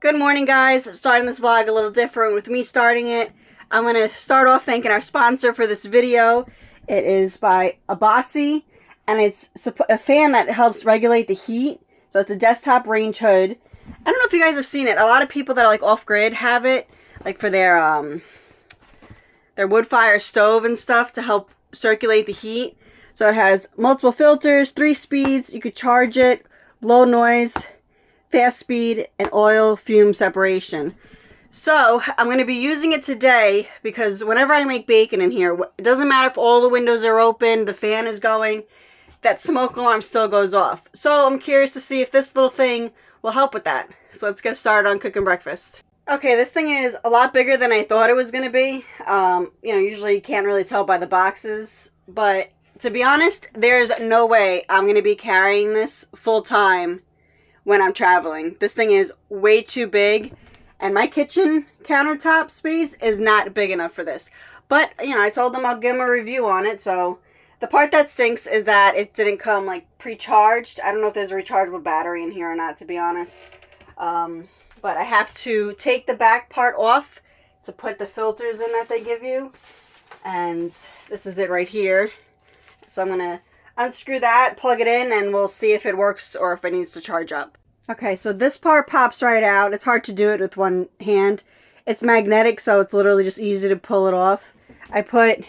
Good morning, guys. Starting this vlog a little different with me starting it. I'm going to start off thanking our sponsor for this video. It is by Abasi, and it's a fan that helps regulate the heat. So it's a desktop range hood. I don't know if you guys have seen it. A lot of people that are like off-grid have it, like for their wood fire stove and stuff to help circulate the heat. So it has multiple filters, 3 speeds. You could charge it, low noise, fast speed, and oil fume separation. So I'm going to be using it today because whenever I make bacon in here, it doesn't matter if all the windows are open, the fan is going, that smoke alarm still goes off. So I'm curious to see if this little thing will help with that. So let's get started on cooking breakfast. Okay, this thing is a lot bigger than I thought it was going to be. Usually you can't really tell by the boxes, but to be honest, there's no way I'm going to be carrying this full time when I'm traveling. This thing is way too big, and my kitchen countertop space is not big enough for this. But, I told them I'll give them a review on it, so the part that stinks is that it didn't come, like, pre-charged. I don't know if there's a rechargeable battery in here or not, to be honest. But I have to take the back part off to put the filters in that they give you. And this is it right here. So I'm going to unscrew that, plug it in, and we'll see if it works or if it needs to charge up. Okay, so this part pops right out. It's hard to do it with one hand. It's magnetic, so it's literally just easy to pull it off. I put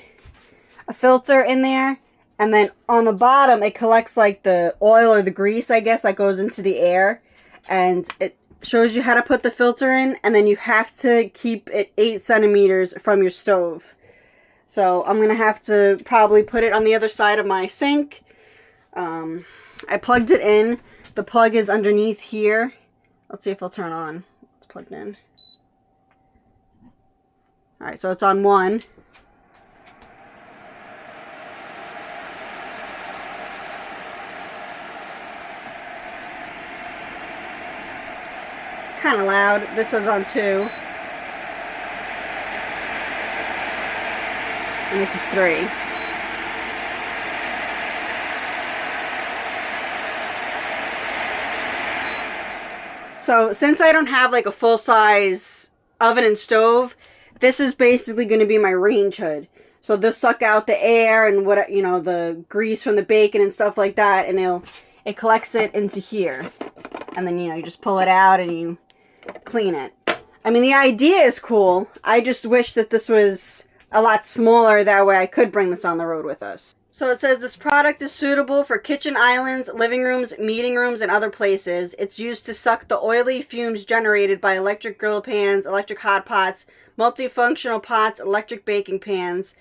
a filter in there, and then on the bottom, it collects like the oil or the grease, I guess, that goes into the air. And it shows you how to put the filter in, and then you have to keep it 8 centimeters from your stove. So I'm going to have to probably put it on the other side of my sink. I plugged it in. The plug is underneath here. Let's see if it'll turn on. It's plugged in. Alright, so it's on 1. Kind of loud. This is on 2. And this is 3. So since I don't have like a full-size oven and stove, this is basically going to be my range hood. So this suck out the air and what the grease from the bacon and stuff like that, and it collects it into here. And then you just pull it out and you clean it. I mean, the idea is cool. I just wish that this was a lot smaller, that way I could bring this on the road with us. So it says this product is suitable for kitchen islands, living rooms, meeting rooms, and other places. It's used to suck the oily fumes generated by electric grill pans, electric hot pots, multifunctional pots, electric baking pans,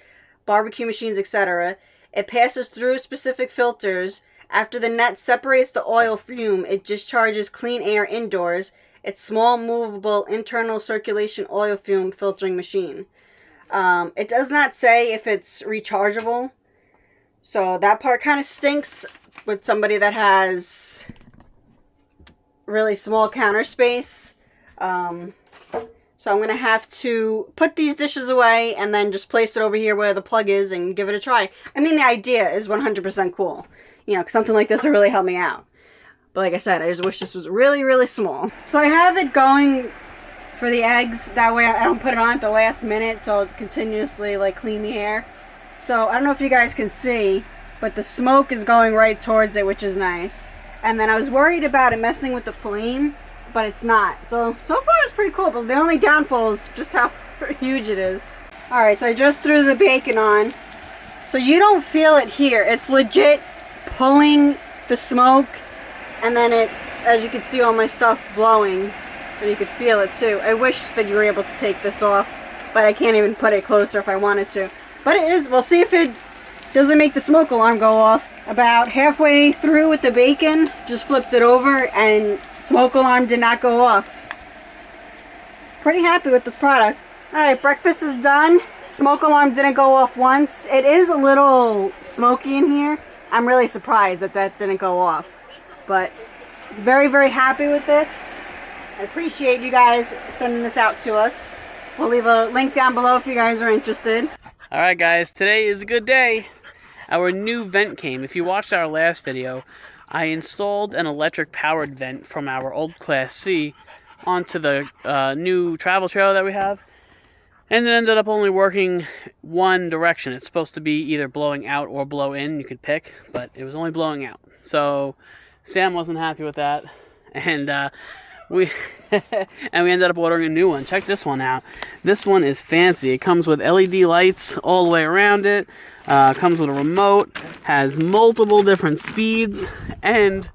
barbecue machines, etc. It passes through specific filters. After the net separates the oil fume, it discharges clean air indoors. It's small, movable, internal circulation oil fume filtering machine. It does not say if it's rechargeable, so that part kind of stinks with somebody that has really small counter space. So I'm going to have to put these dishes away and then just place it over here where the plug is and give it a try. I mean, the idea is 100% cool. Because something like this will really help me out. But like I said, I just wish this was really, really small. So I have it going for the eggs. That way I don't put it on at the last minute, so it continuously clean the air. So I don't know if you guys can see, but the smoke is going right towards it, which is nice. And then I was worried about it messing with the flame, but it's not. So far it's pretty cool, but the only downfall is just how huge it is. Alright, so I just threw the bacon on. So you don't feel it here. It's legit pulling the smoke, and then it's, as you can see, all my stuff blowing. And you could feel it too. I wish that you were able to take this off, but I can't even put it closer if I wanted to. But it is. We'll see if it doesn't make the smoke alarm go off. About halfway through with the bacon, just flipped it over and smoke alarm did not go off. Pretty happy with this product. Alright, breakfast is done. Smoke alarm didn't go off once. It is a little smoky in here. I'm really surprised that didn't go off. But very, very happy with this. I appreciate you guys sending this out to us. We'll leave a link down below if you guys are interested. Alright guys, today is a good day. Our new vent came. If you watched our last video, I installed an electric powered vent from our old Class C onto the new travel trailer that we have. And it ended up only working one direction. It's supposed to be either blowing out or blow in. You could pick, but it was only blowing out. So Sam wasn't happy with that. And we and we ended up ordering a new one. Check this one out. This one is fancy. It comes with LED lights all the way around it. Comes with a remote. Has multiple different speeds. And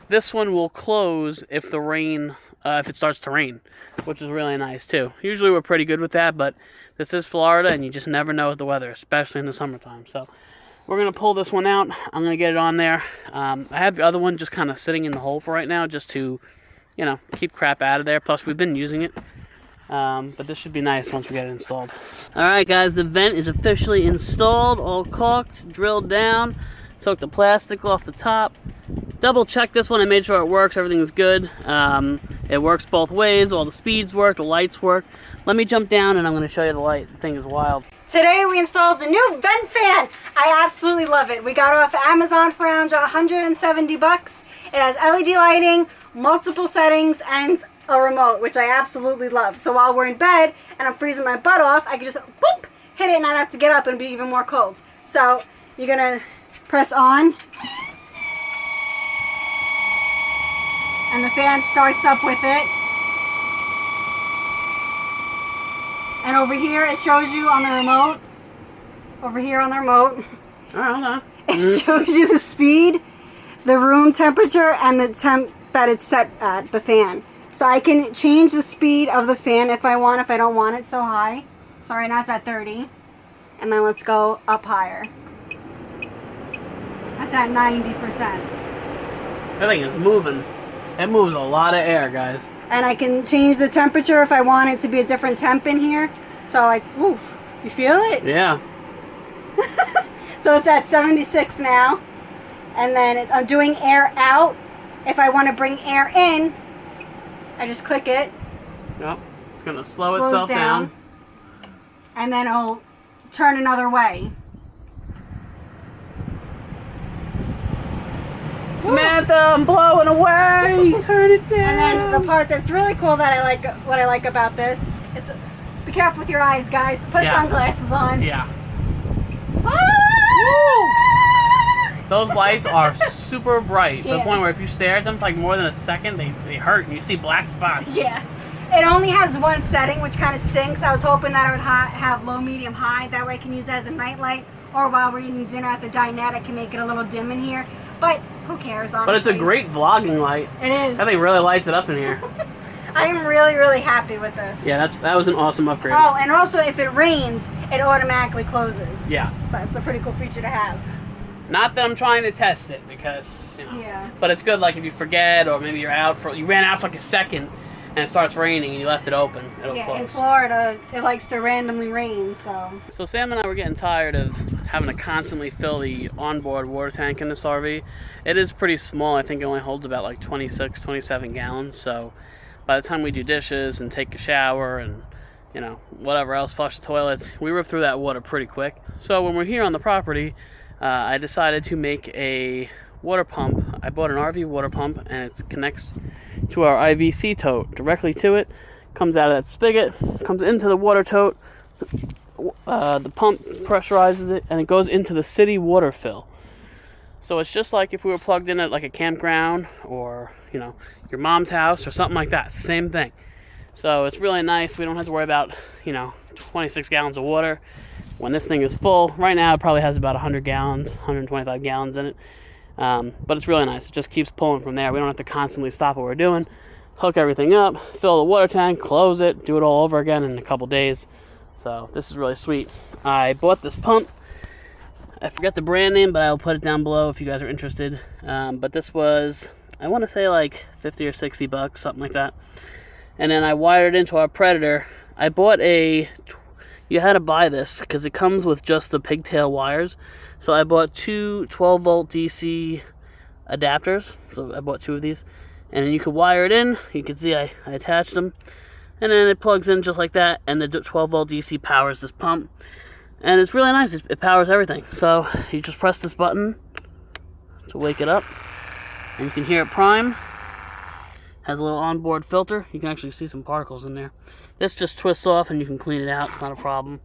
this one will close if the rain, if it starts to rain, which is really nice too. Usually we're pretty good with that, but this is Florida and you just never know with the weather, especially in the summertime. So we're going to pull this one out. I'm going to get it on there. I have the other one just kind of sitting in the hole for right now just to, you know, keep crap out of there. Plus we've been using it. But this should be nice once we get it installed. Alright guys, the vent is officially installed, all caulked, drilled down. Took the plastic off the top. Double checked this one. I made sure it works. Everything is good. It works both ways. All the speeds work. The lights work. Let me jump down and I'm going to show you the light. The thing is wild. Today we installed a new vent fan. I absolutely love it. We got it off Amazon for around 170 bucks. It has LED lighting, multiple settings, and a remote, which I absolutely love. So while we're in bed and I'm freezing my butt off, I can just boop, hit it and not have to get up and be even more cold. So you're going to press on. And the fan starts up with it. And over here it shows you on the remote. Over here on the remote. Alright, hold on. It shows you the speed, the room temperature, and the temp that it's set at, the fan. So I can change the speed of the fan if I want, if I don't want it so high. So right now it's at 30. And then let's go up higher. That's at 90%. That thing is moving. It moves a lot of air, guys. And I can change the temperature if I want it to be a different temp in here. So ooh, you feel it? Yeah. So it's at 76 now. And then I'm doing air out. If I want to bring air in, I just click it. Yep. It's going to slow itself down. And then it'll turn another way. Samantha, I'm blowing away. Turn it down. And then the part that's really cool that I like, what I like about this, is be careful with your eyes, guys. Put sunglasses on. Yeah. Ah! Those lights are super bright to the point where if you stare at them for like more than a second, they hurt and you see black spots. Yeah. It only has one setting, which kind of stinks. I was hoping that it would have low, medium, high. That way I can use it as a night light, or while we're eating dinner at the dinette, I can make it a little dim in here. But who cares, honestly? But it's a great vlogging light. It is. That thing really lights it up in here. I am really, really happy with this. Yeah, that was an awesome upgrade. Oh, and also if it rains, it automatically closes. Yeah. So that's a pretty cool feature to have. Not that I'm trying to test it because, you know. Yeah. But it's good, like if you forget or maybe you ran out for like a second and it starts raining and you left it open, it'll close. In Florida, it likes to randomly rain, so. So Sam and I were getting tired of having to constantly fill the onboard water tank in this RV. It is pretty small. I think it only holds about like 26, 27 gallons. So by the time we do dishes and take a shower and, you know, whatever else, flush the toilets, we rip through that water pretty quick. So when we're here on the property, I decided to make a water pump. I bought an RV water pump and it connects to our IVC tote directly to it. Comes out of that spigot, comes into the water tote. The pump pressurizes it and it goes into the city water fill. So it's just like if we were plugged in at like a campground or, you know, your mom's house or something like that. It's the same thing. So it's really nice. We don't have to worry about, you know, 26 gallons of water. When this thing is full, right now it probably has about 100 gallons, 125 gallons in it. But it's really nice. It just keeps pulling from there. We don't have to constantly stop what we're doing. Hook everything up, fill the water tank, close it, do it all over again in a couple days. So this is really sweet. I bought this pump. I forget the brand name, but I'll put it down below if you guys are interested. But this was, I want to say like 50 or 60 bucks, something like that. And then I wired it into our Predator. I bought you had to buy this because it comes with just the pigtail wires. So I bought two 12 volt DC adapters. So I bought two of these. And then you could wire it in. You can see I attached them. And then it plugs in just like that. And the 12 volt DC powers this pump. And it's really nice. It powers everything. So you just press this button to wake it up. And you can hear it prime. Has a little onboard filter. You can actually see some particles in there. This just twists off and you can clean it out. It's not a problem.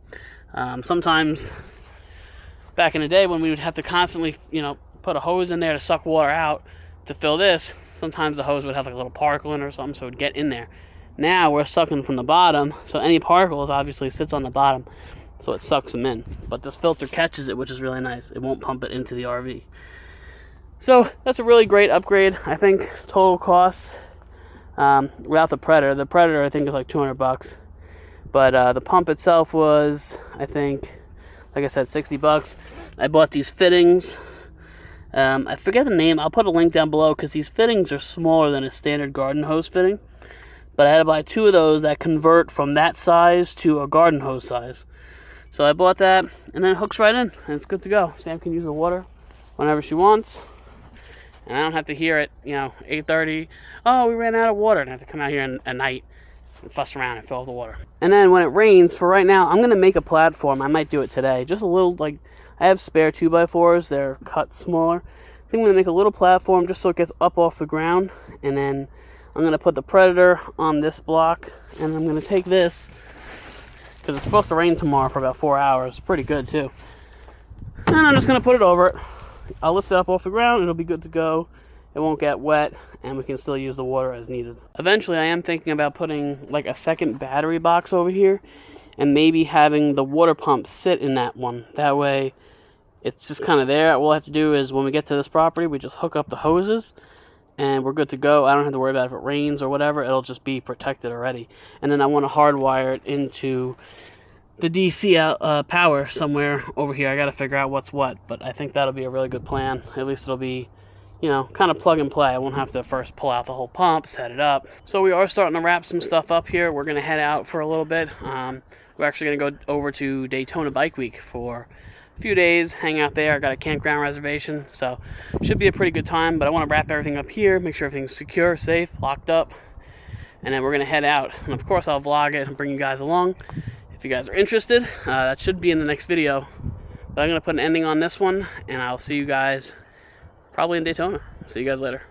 Sometimes back in the day when we would have to constantly, put a hose in there to suck water out to fill this, sometimes the hose would have like a little particle in it or something, so it would get in there. Now we're sucking from the bottom, so any particles obviously sits on the bottom, so it sucks them in. But this filter catches it, which is really nice. It won't pump it into the RV. So that's a really great upgrade. I think total cost, without the Predator I think is like $200. But the pump itself was, I think, like I said, $60. I bought these fittings. I forget the name. I'll put a link down below because these fittings are smaller than a standard garden hose fitting. But I had to buy 2 of those that convert from that size to a garden hose size. So I bought that, and then it hooks right in, and it's good to go. Sam can use the water whenever she wants. And I don't have to hear it, 8:30. Oh, we ran out of water. And I have to come out here at night and fuss around and fill up the water. And then when it rains, for right now, I'm going to make a platform. I might do it today. Just a little, I have spare 2x4s. They're cut smaller. I think I'm going to make a little platform just so it gets up off the ground. And then I'm going to put the Predator on this block. And I'm going to take this, because it's supposed to rain tomorrow for about 4 hours. Pretty good, too. And I'm just going to put it over it. I'll lift it up off the ground. It'll be good to go. It won't get wet, and we can still use the water as needed. Eventually, I am thinking about putting like a second battery box over here, and maybe having the water pump sit in that one. That way, it's just kind of there. All I have to do is, when we get to this property, we just hook up the hoses, and we're good to go. I don't have to worry about if it rains or whatever. It'll just be protected already. And then I want to hardwire it into the DC power somewhere over here. I got to figure out what's what, but I think that'll be a really good plan. At least it'll be, kind of plug and play. I won't have to first pull out the whole pump, set it up. So we are starting to wrap some stuff up here. We're going to head out for a little bit. We're actually going to go over to Daytona Bike Week for a few days, hang out there. I got a campground reservation, so should be a pretty good time. But I want to wrap everything up here, make sure everything's secure, safe, locked up, and then we're going to head out. And of course, I'll vlog it and bring you guys along. If you guys are interested, that should be in the next video. But I'm going to put an ending on this one, and I'll see you guys probably in Daytona. See you guys later.